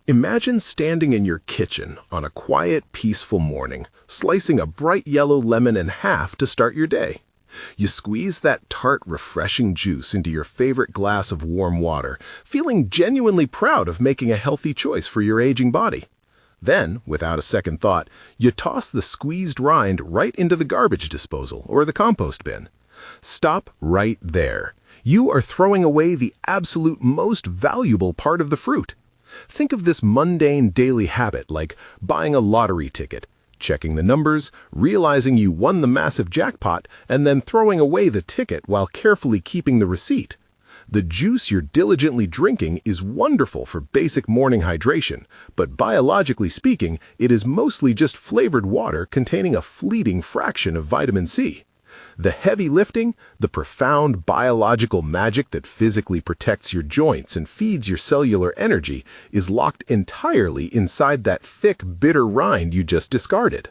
Imagine standing in your kitchen on a quiet, peaceful morning, slicing a bright yellow lemon in half to start your day. You squeeze that tart, refreshing juice into your favorite glass of warm water, feeling genuinely proud of making a healthy choice for your aging body. Then, without a second thought, you toss the squeezed rind right into the garbage disposal or the compost bin. Stop right there. You are throwing away the absolute most valuable part of the fruit. Think of this mundane daily habit like buying a lottery ticket, checking the numbers, realizing you won the massive jackpot, and then throwing away the ticket while carefully keeping the receipt. The juice you're diligently drinking is wonderful for basic morning hydration, but biologically speaking, it is mostly just flavored water containing a fleeting fraction of vitamin C. The heavy lifting, the profound biological magic that physically protects your joints and feeds your cellular energy, is locked entirely inside that thick, bitter rind you just discarded.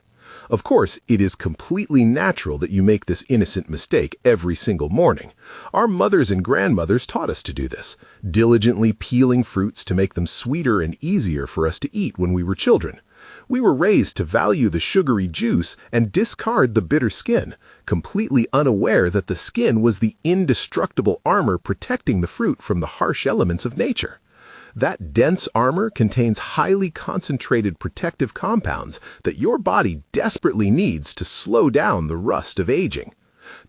Of course, it is completely natural that you make this innocent mistake every single morning. Our mothers and grandmothers taught us to do this, diligently peeling fruits to make them sweeter and easier for us to eat when we were children. We were raised to value the sugary juice and discard the bitter skin, completely unaware that the skin was the indestructible armor protecting the fruit from the harsh elements of nature. That dense armor contains highly concentrated protective compounds that your body desperately needs to slow down the rust of aging.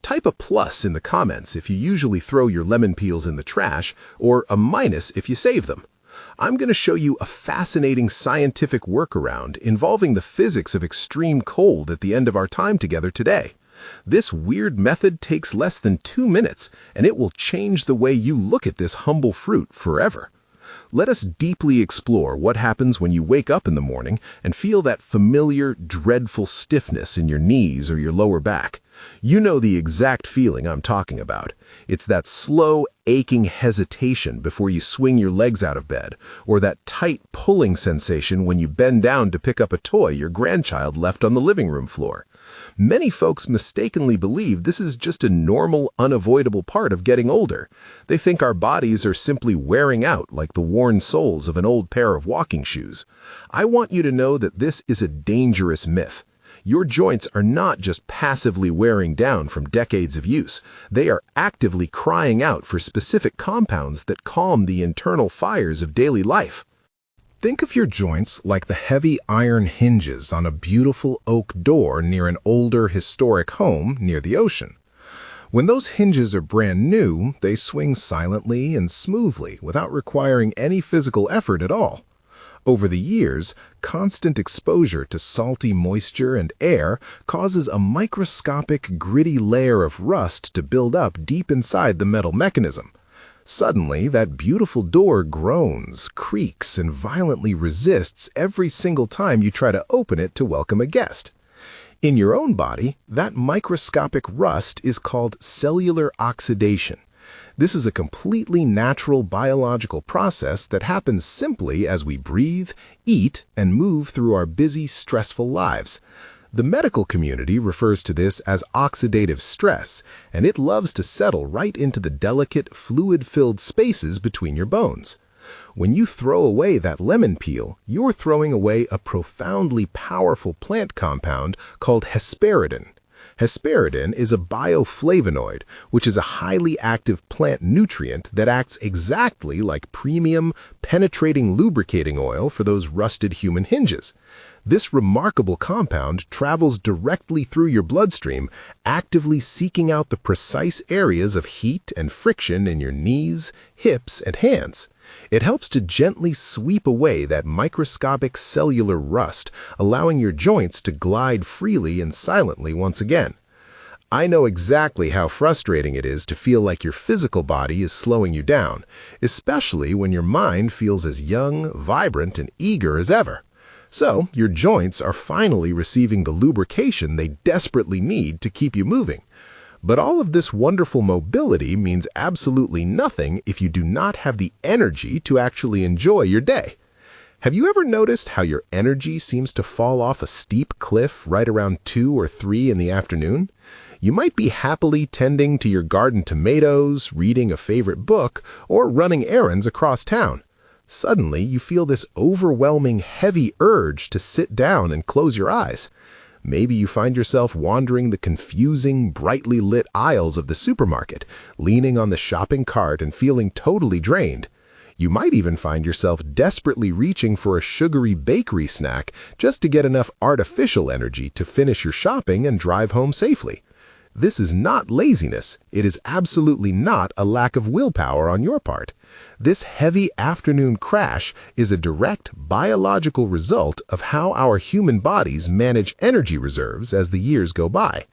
Type a plus in the comments if you usually throw your lemon peels in the trash, or a minus if you save them. I'm going to show you a fascinating scientific workaround involving the physics of extreme cold at the end of our time together today. This weird method takes less than 2 minutes, and it will change the way you look at this humble fruit forever. Let us deeply explore what happens when you wake up in the morning and feel that familiar, dreadful stiffness in your knees or your lower back. You know the exact feeling I'm talking about. It's that slow, aching hesitation before you swing your legs out of bed, or that tight pulling sensation when you bend down to pick up a toy your grandchild left on the living room floor. Many folks mistakenly believe this is just a normal, unavoidable part of getting older. They think our bodies are simply wearing out like the worn soles of an old pair of walking shoes. I want you to know that this is a dangerous myth. Your joints are not just passively wearing down from decades of use. They are actively crying out for specific compounds that calm the internal fires of daily life. Think of your joints like the heavy iron hinges on a beautiful oak door near an older historic home near the ocean. When those hinges are brand new, they swing silently and smoothly without requiring any physical effort at all. Over the years, constant exposure to salty moisture and air causes a microscopic, gritty layer of rust to build up deep inside the metal mechanism. Suddenly, that beautiful door groans, creaks, and violently resists every single time you try to open it to welcome a guest. In your own body, that microscopic rust is called cellular oxidation. This is a completely natural biological process that happens simply as we breathe, eat, and move through our busy, stressful lives. The medical community refers to this as oxidative stress, and it loves to settle right into the delicate, fluid-filled spaces between your bones. When you throw away that lemon peel, you're throwing away a profoundly powerful plant compound called hesperidin. Hesperidin is a bioflavonoid, which is a highly active plant nutrient that acts exactly like premium, penetrating lubricating oil for those rusted human hinges. This remarkable compound travels directly through your bloodstream, actively seeking out the precise areas of heat and friction in your knees, hips, and hands. It helps to gently sweep away that microscopic cellular rust, allowing your joints to glide freely and silently once again. I know exactly how frustrating it is to feel like your physical body is slowing you down, especially when your mind feels as young, vibrant, and eager as ever. So, your joints are finally receiving the lubrication they desperately need to keep you moving. But all of this wonderful mobility means absolutely nothing if you do not have the energy to actually enjoy your day. Have you ever noticed how your energy seems to fall off a steep cliff right around 2 or 3 in the afternoon? You might be happily tending to your garden tomatoes, reading a favorite book, or running errands across town. Suddenly, you feel this overwhelming, heavy urge to sit down and close your eyes. Maybe you find yourself wandering the confusing, brightly lit aisles of the supermarket, leaning on the shopping cart and feeling totally drained. You might even find yourself desperately reaching for a sugary bakery snack just to get enough artificial energy to finish your shopping and drive home safely. This is not laziness. It is absolutely not a lack of willpower on your part. This heavy afternoon crash is a direct biological result of how our human bodies manage energy reserves as the years go by.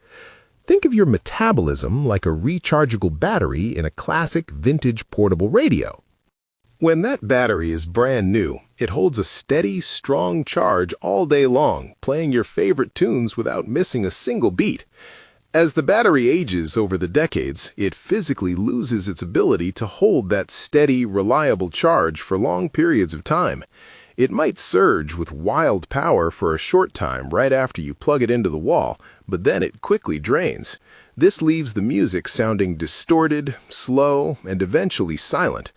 Think of your metabolism like a rechargeable battery in a classic vintage portable radio. When that battery is brand new, it holds a steady, strong charge all day long, playing your favorite tunes without missing a single beat. As the battery ages over the decades, it physically loses its ability to hold that steady, reliable charge for long periods of time. It might surge with wild power for a short time right after you plug it into the wall, but then it quickly drains. This leaves the music sounding distorted, slow, and eventually silent.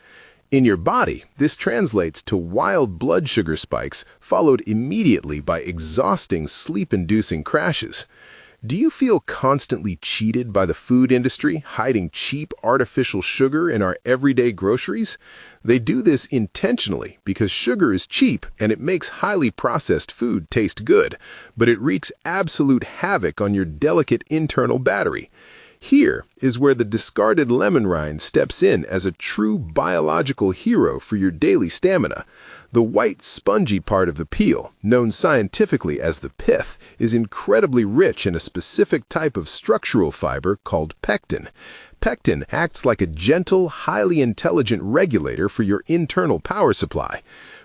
In your body, this translates to wild blood sugar spikes, followed immediately by exhausting sleep-inducing crashes. Do you feel constantly cheated by the food industry, hiding cheap artificial sugar in our everyday groceries? They do this intentionally because sugar is cheap and it makes highly processed food taste good, but it wreaks absolute havoc on your delicate internal battery. Here is where the discarded lemon rind steps in as a true biological hero for your daily stamina. The white, spongy part of the peel, known scientifically as the pith, is incredibly rich in a specific type of structural fiber called pectin. Pectin acts like a gentle, highly intelligent regulator for your internal power supply.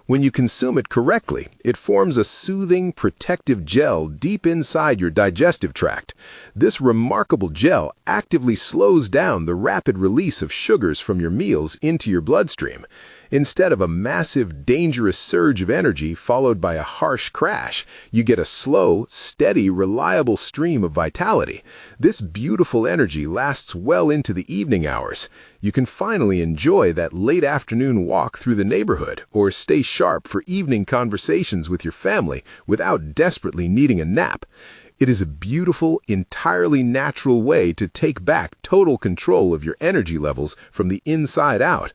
When you consume it correctly, it forms a soothing, protective gel deep inside your digestive tract. This remarkable gel actively slows down the rapid release of sugars from your meals into your bloodstream. Instead of a massive, dangerous surge of energy followed by a harsh crash, you get a slow, steady, reliable stream of vitality. This beautiful energy lasts well into the evening hours. You can finally enjoy that late afternoon walk through the neighborhood or stay sharp for evening conversations with your family without desperately needing a nap. It is a beautiful, entirely natural way to take back total control of your energy levels from the inside out.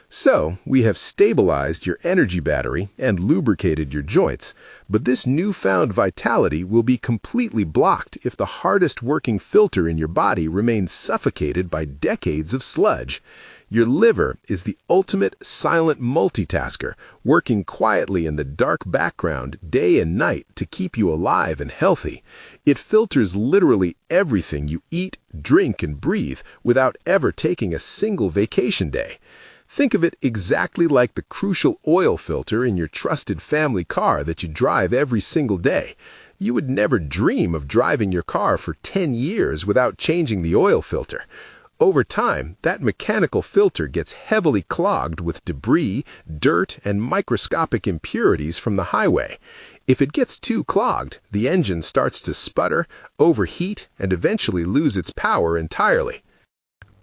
So, we have stabilized your energy battery and lubricated your joints, but this newfound vitality will be completely blocked if the hardest working filter in your body remains suffocated by decades of sludge. Your liver is the ultimate silent multitasker, working quietly in the dark background day and night to keep you alive and healthy. It filters literally everything you eat, drink, and breathe without ever taking a single vacation day. Think of it exactly like the crucial oil filter in your trusted family car that you drive every single day. You would never dream of driving your car for 10 years without changing the oil filter. Over time, that mechanical filter gets heavily clogged with debris, dirt, and microscopic impurities from the highway. If it gets too clogged, the engine starts to sputter, overheat, and eventually lose its power entirely.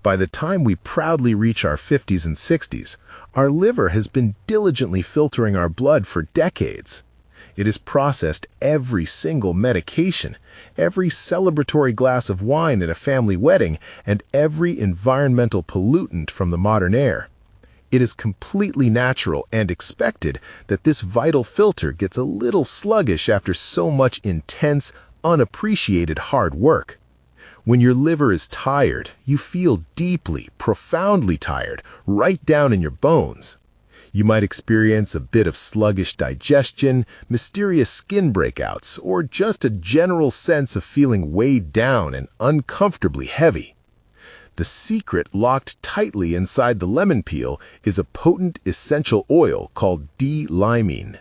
By the time we proudly reach our 50s and 60s, our liver has been diligently filtering our blood for decades. It has processed every single medication, every celebratory glass of wine at a family wedding, and every environmental pollutant from the modern air. It is completely natural and expected that this vital filter gets a little sluggish after so much intense, unappreciated hard work. When your liver is tired, you feel deeply, profoundly tired, right down in your bones. You might experience a bit of sluggish digestion, mysterious skin breakouts, or just a general sense of feeling weighed down and uncomfortably heavy. The secret locked tightly inside the lemon peel is a potent essential oil called d-limonene.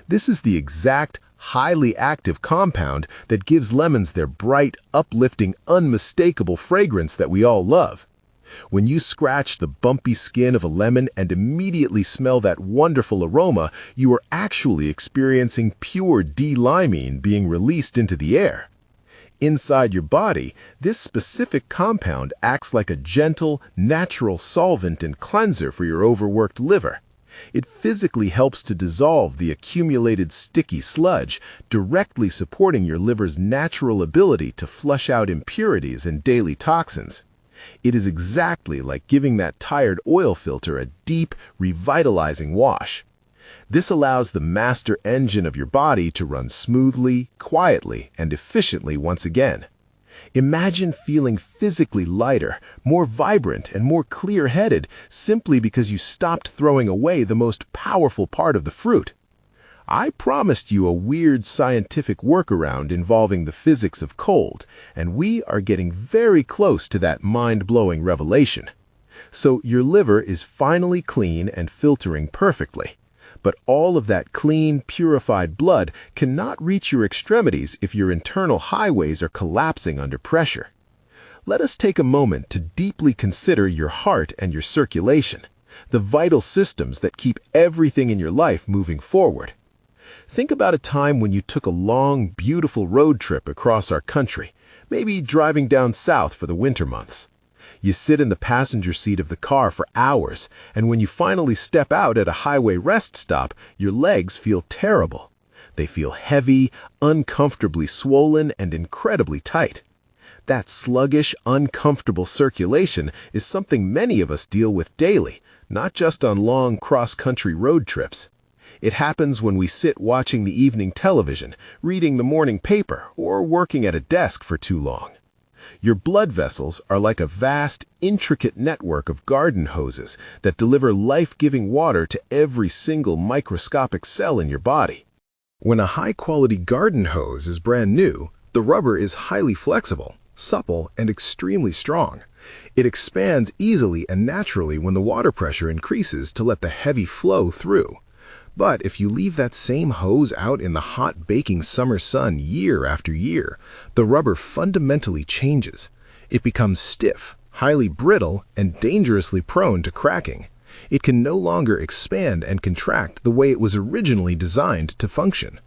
This is the exact highly active compound that gives lemons their bright, uplifting, unmistakable fragrance that we all love. When you scratch the bumpy skin of a lemon and immediately smell that wonderful aroma, you are actually experiencing pure d-limonene being released into the air. Inside your body, this specific compound acts like a gentle, natural solvent and cleanser for your overworked liver. It physically helps to dissolve the accumulated sticky sludge, directly supporting your liver's natural ability to flush out impurities and daily toxins. It is exactly like giving that tired oil filter a deep, revitalizing wash. This allows the master engine of your body to run smoothly, quietly, and efficiently once again. Imagine feeling physically lighter, more vibrant, and more clear-headed simply because you stopped throwing away the most powerful part of the fruit. I promised you a weird scientific workaround involving the physics of cold, and we are getting very close to that mind-blowing revelation. So your liver is finally clean and filtering perfectly. But all of that clean, purified blood cannot reach your extremities if your internal highways are collapsing under pressure. Let us take a moment to deeply consider your heart and your circulation, the vital systems that keep everything in your life moving forward. Think about a time when you took a long, beautiful road trip across our country, maybe driving down south for the winter months. You sit in the passenger seat of the car for hours, and when you finally step out at a highway rest stop, your legs feel terrible. They feel heavy, uncomfortably swollen, and incredibly tight. That sluggish, uncomfortable circulation is something many of us deal with daily, not just on long cross-country road trips. It happens when we sit watching the evening television, reading the morning paper, or working at a desk for too long. Your blood vessels are like a vast, intricate network of garden hoses that deliver life-giving water to every single microscopic cell in your body. When a high-quality garden hose is brand new, the rubber is highly flexible, supple, and extremely strong. It expands easily and naturally when the water pressure increases to let the heavy flow through. But if you leave that same hose out in the hot, baking summer sun year after year, the rubber fundamentally changes. It becomes stiff, highly brittle, and dangerously prone to cracking. It can no longer expand and contract the way it was originally designed to function.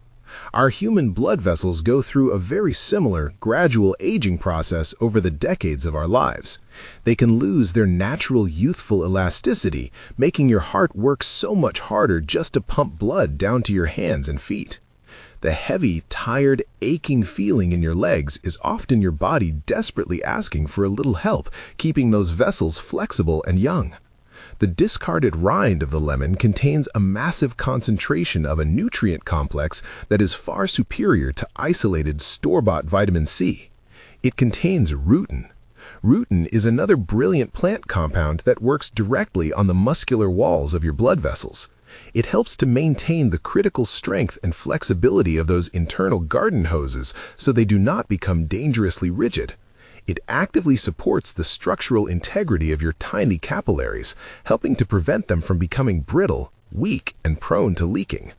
Our human blood vessels go through a very similar, gradual aging process over the decades of our lives. They can lose their natural youthful elasticity, making your heart work so much harder just to pump blood down to your hands and feet. The heavy, tired, aching feeling in your legs is often your body desperately asking for a little help keeping those vessels flexible and young. The discarded rind of the lemon contains a massive concentration of a nutrient complex that is far superior to isolated store-bought vitamin C. It contains rutin. Rutin is another brilliant plant compound that works directly on the muscular walls of your blood vessels. It helps to maintain the critical strength and flexibility of those internal garden hoses so they do not become dangerously rigid. It actively supports the structural integrity of your tiny capillaries, helping to prevent them from becoming brittle, weak, and prone to leaking.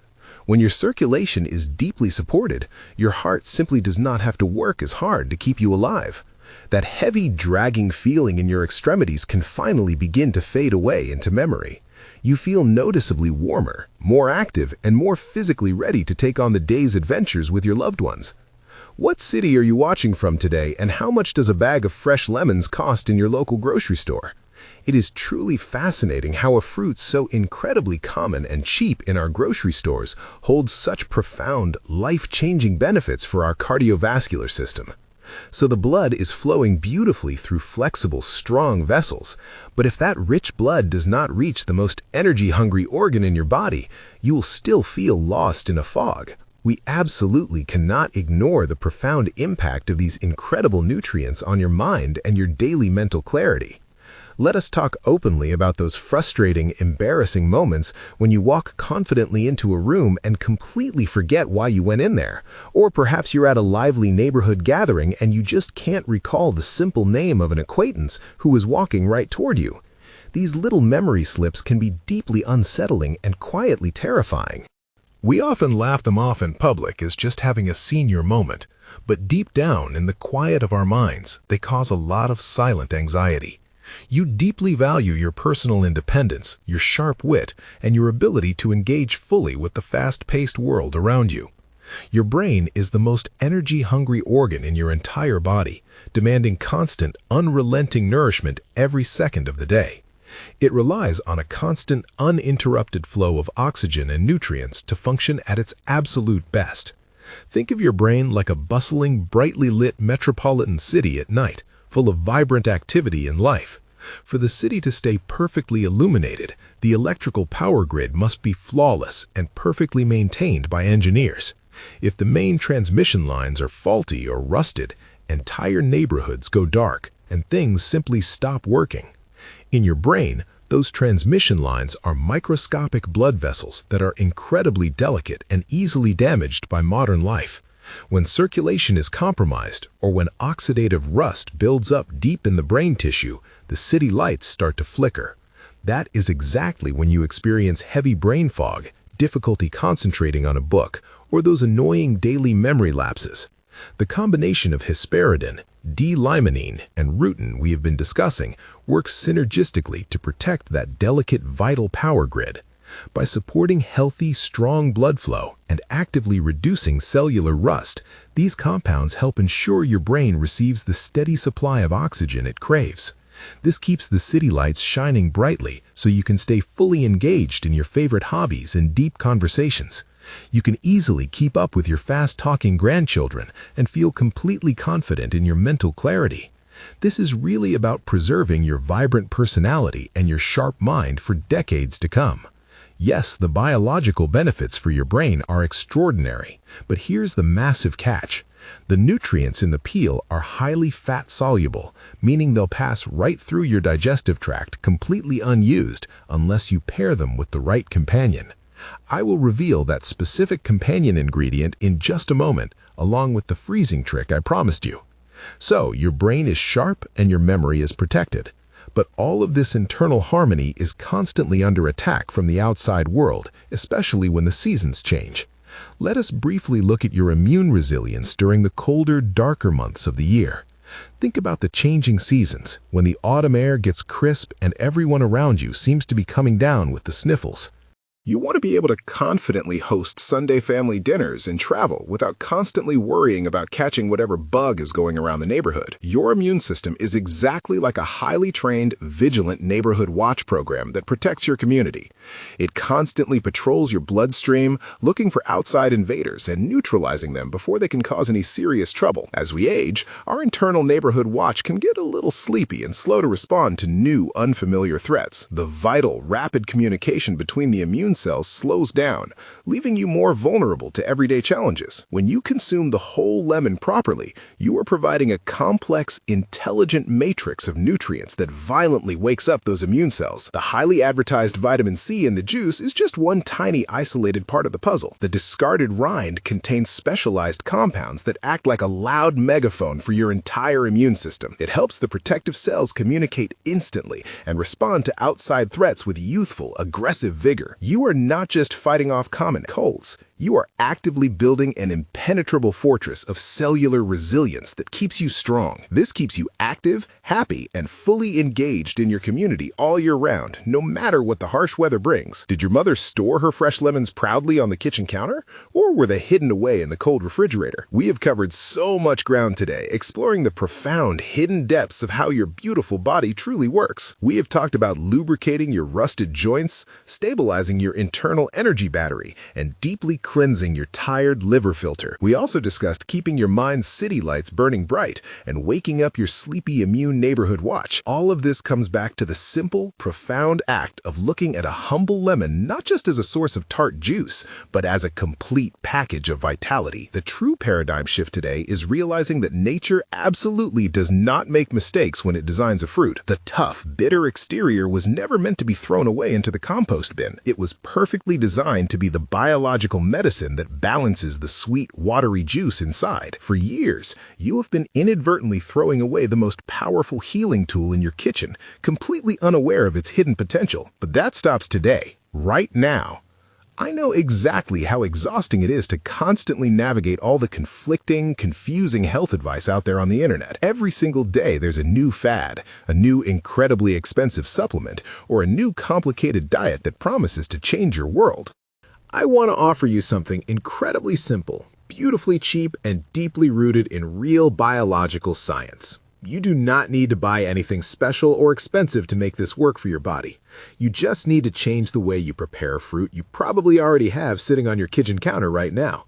When your circulation is deeply supported, your heart simply does not have to work as hard to keep you alive. That heavy, dragging feeling in your extremities can finally begin to fade away into memory. You feel noticeably warmer, more active, and more physically ready to take on the day's adventures with your loved ones. What city are you watching from today, and how much does a bag of fresh lemons cost in your local grocery store? It is truly fascinating how a fruit so incredibly common and cheap in our grocery stores holds such profound, life-changing benefits for our cardiovascular system. So the blood is flowing beautifully through flexible, strong vessels, but if that rich blood does not reach the most energy-hungry organ in your body, you will still feel lost in a fog. We absolutely cannot ignore the profound impact of these incredible nutrients on your mind and your daily mental clarity. Let us talk openly about those frustrating, embarrassing moments when you walk confidently into a room and completely forget why you went in there. Or perhaps you're at a lively neighborhood gathering and you just can't recall the simple name of an acquaintance who was walking right toward you. These little memory slips can be deeply unsettling and quietly terrifying. We often laugh them off in public as just having a senior moment, but deep down in the quiet of our minds, they cause a lot of silent anxiety. You deeply value your personal independence, your sharp wit, and your ability to engage fully with the fast-paced world around you. Your brain is the most energy-hungry organ in your entire body, demanding constant, unrelenting nourishment every second of the day. It relies on a constant, uninterrupted flow of oxygen and nutrients to function at its absolute best. Think of your brain like a bustling, brightly lit metropolitan city at night, full of vibrant activity and life. For the city to stay perfectly illuminated, the electrical power grid must be flawless and perfectly maintained by engineers. If the main transmission lines are faulty or rusted, entire neighborhoods go dark and things simply stop working. In your brain, those transmission lines are microscopic blood vessels that are incredibly delicate and easily damaged by modern life. When circulation is compromised or when oxidative rust builds up deep in the brain tissue, the city lights start to flicker. That is exactly when you experience heavy brain fog, difficulty concentrating on a book, or those annoying daily memory lapses. The combination of hesperidin, d-limonene, and Rutin we have been discussing works synergistically to protect that delicate vital power grid. By supporting healthy, strong blood flow and actively reducing cellular rust, these compounds help ensure your brain receives the steady supply of oxygen it craves. This keeps the city lights shining brightly so you can stay fully engaged in your favorite hobbies and deep conversations. You can easily keep up with your fast-talking grandchildren and feel completely confident in your mental clarity. This is really about preserving your vibrant personality and your sharp mind for decades to come. Yes, the biological benefits for your brain are extraordinary, but here's the massive catch. The nutrients in the peel are highly fat-soluble, meaning they'll pass right through your digestive tract completely unused unless you pair them with the right companion. I will reveal that specific companion ingredient in just a moment, along with the freezing trick I promised you. So, your brain is sharp and your memory is protected. But all of this internal harmony is constantly under attack from the outside world, especially when the seasons change. Let us briefly look at your immune resilience during the colder, darker months of the year. Think about the changing seasons, when the autumn air gets crisp and everyone around you seems to be coming down with the sniffles. You want to be able to confidently host Sunday family dinners and travel without constantly worrying about catching whatever bug is going around the neighborhood. Your immune system is exactly like a highly trained, vigilant neighborhood watch program that protects your community. It constantly patrols your bloodstream, looking for outside invaders and neutralizing them before they can cause any serious trouble. As we age, our internal neighborhood watch can get a little sleepy and slow to respond to new, unfamiliar threats. The vital, rapid communication between the immune cells slows down, leaving you more vulnerable to everyday challenges. When you consume the whole lemon properly, you are providing a complex, intelligent matrix of nutrients that violently wakes up those immune cells. The highly advertised vitamin C in the juice is just one tiny isolated part of the puzzle. The discarded rind contains specialized compounds that act like a loud megaphone for your entire immune system. It helps the protective cells communicate instantly and respond to outside threats with youthful, aggressive vigor. You are not just fighting off common colds. You are actively building an impenetrable fortress of cellular resilience that keeps you strong. This keeps you active, happy, and fully engaged in your community all year round, no matter what the harsh weather brings. Did your mother store her fresh lemons proudly on the kitchen counter? Or were they hidden away in the cold refrigerator? We have covered so much ground today, exploring the profound, hidden depths of how your beautiful body truly works. We have talked about lubricating your rusted joints, stabilizing your internal energy battery, and deeply cleansing your tired liver filter. We also discussed keeping your mind's city lights burning bright and waking up your sleepy immune neighborhood watch. All of this comes back to the simple, profound act of looking at a humble lemon not just as a source of tart juice, but as a complete package of vitality. The true paradigm shift today is realizing that nature absolutely does not make mistakes when it designs a fruit. The tough, bitter exterior was never meant to be thrown away into the compost bin. It was perfectly designed to be the biological medicine that balances the sweet, watery juice inside. For years, you have been inadvertently throwing away the most powerful healing tool in your kitchen, completely unaware of its hidden potential. But that stops today, right now. I know exactly how exhausting it is to constantly navigate all the conflicting, confusing health advice out there on the internet. Every single day there's a new fad, a new incredibly expensive supplement, or a new complicated diet that promises to change your world. I want to offer you something incredibly simple, beautifully cheap, and deeply rooted in real biological science. You do not need to buy anything special or expensive to make this work for your body. You just need to change the way you prepare fruit you probably already have sitting on your kitchen counter right now.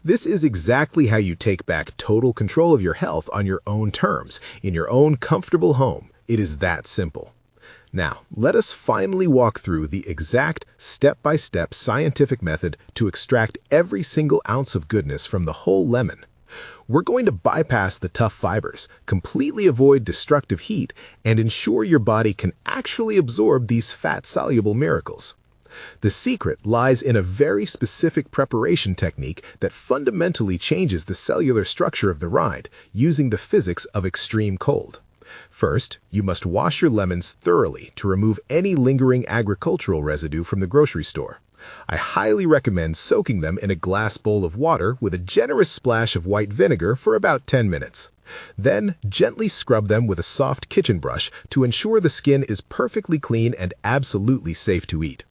This is exactly how you take back total control of your health on your own terms, in your own comfortable home. It is that simple. Now, let us finally walk through the exact step-by-step scientific method to extract every single ounce of goodness from the whole lemon. We're going to bypass the tough fibers, completely avoid destructive heat, and ensure your body can actually absorb these fat-soluble miracles. The secret lies in a very specific preparation technique that fundamentally changes the cellular structure of the rind using the physics of extreme cold. First, you must wash your lemons thoroughly to remove any lingering agricultural residue from the grocery store. I highly recommend soaking them in a glass bowl of water with a generous splash of white vinegar for about 10 minutes. Then, gently scrub them with a soft kitchen brush to ensure the skin is perfectly clean and absolutely safe to eat.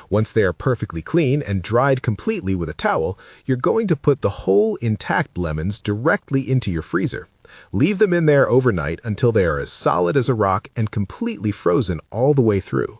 Once they are perfectly clean and dried completely with a towel, you're going to put the whole intact lemons directly into your freezer. Leave them in there overnight until they are as solid as a rock and completely frozen all the way through.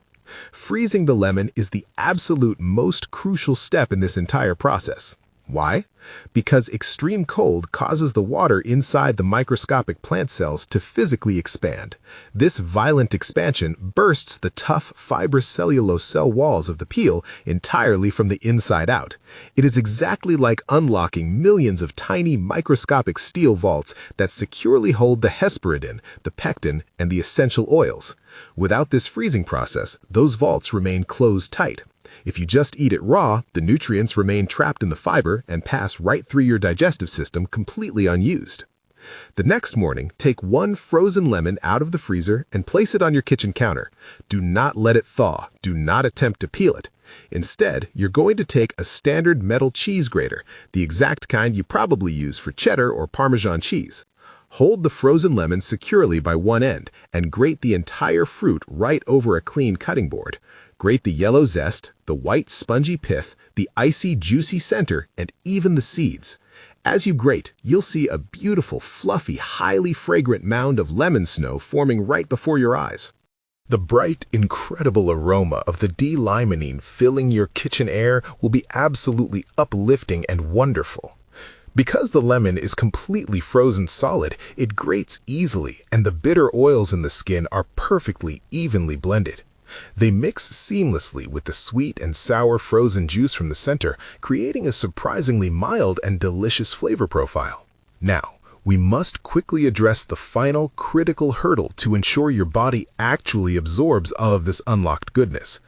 Freezing the lemon is the absolute most crucial step in this entire process. Why? Because extreme cold causes the water inside the microscopic plant cells to physically expand. This violent expansion bursts the tough fibrous cellulose cell walls of the peel entirely from the inside out. It is exactly like unlocking millions of tiny microscopic steel vaults that securely hold the hesperidin, the pectin, and the essential oils. Without this freezing process, those vaults remain closed tight. If you just eat it raw, the nutrients remain trapped in the fiber and pass right through your digestive system completely unused. The next morning, take one frozen lemon out of the freezer and place it on your kitchen counter. Do not let it thaw. Do not attempt to peel it. Instead, you're going to take a standard metal cheese grater, the exact kind you probably use for cheddar or Parmesan cheese. Hold the frozen lemon securely by one end and grate the entire fruit right over a clean cutting board. Grate the yellow zest, the white spongy pith, the icy juicy center, and even the seeds. As you grate, you'll see a beautiful, fluffy, highly fragrant mound of lemon snow forming right before your eyes. The bright, incredible aroma of the d-limonene filling your kitchen air will be absolutely uplifting and wonderful. Because the lemon is completely frozen solid, it grates easily, and the bitter oils in the skin are perfectly evenly blended. They mix seamlessly with the sweet and sour frozen juice from the center, creating a surprisingly mild and delicious flavor profile. Now, we must quickly address the final critical hurdle to ensure your body actually absorbs all of this unlocked goodness.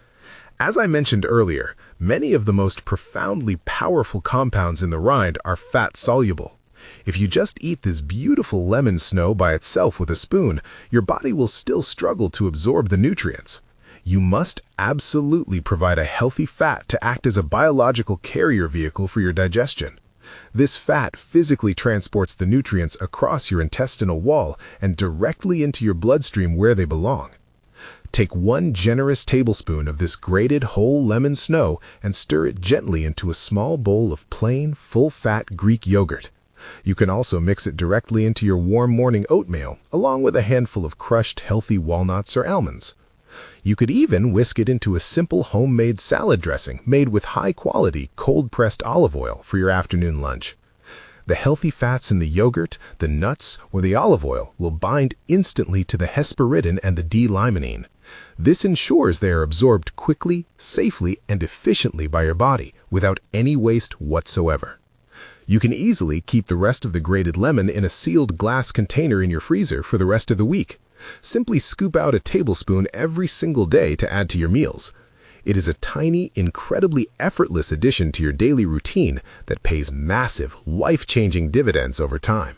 As I mentioned earlier, many of the most profoundly powerful compounds in the rind are fat-soluble. If you just eat this beautiful lemon snow by itself with a spoon, your body will still struggle to absorb the nutrients. You must absolutely provide a healthy fat to act as a biological carrier vehicle for your digestion. This fat physically transports the nutrients across your intestinal wall and directly into your bloodstream where they belong. Take one generous tablespoon of this grated whole lemon snow and stir it gently into a small bowl of plain, full-fat Greek yogurt. You can also mix it directly into your warm morning oatmeal, along with a handful of crushed healthy walnuts or almonds. You could even whisk it into a simple homemade salad dressing made with high-quality, cold-pressed olive oil for your afternoon lunch. The healthy fats in the yogurt, the nuts, or the olive oil will bind instantly to the hesperidin and the d-limonene. This ensures they are absorbed quickly, safely, and efficiently by your body without any waste whatsoever. You can easily keep the rest of the grated lemon in a sealed glass container in your freezer for the rest of the week. Simply scoop out a tablespoon every single day to add to your meals. It is a tiny, incredibly effortless addition to your daily routine that pays massive, life-changing dividends over time.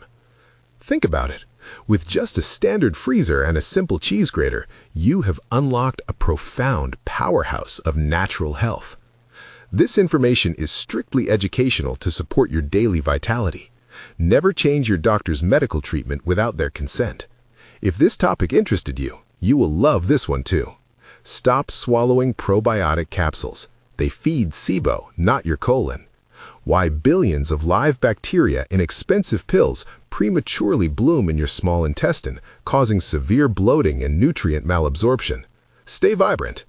Think about it. With just a standard freezer and a simple cheese grater, you have unlocked a profound powerhouse of natural health. This information is strictly educational to support your daily vitality. Never change your doctor's medical treatment without their consent. If this topic interested you, you will love this one too. Stop swallowing probiotic capsules. They feed SIBO, not your colon. Why billions of live bacteria in expensive pills prematurely bloom in your small intestine, causing severe bloating and nutrient malabsorption. Stay vibrant.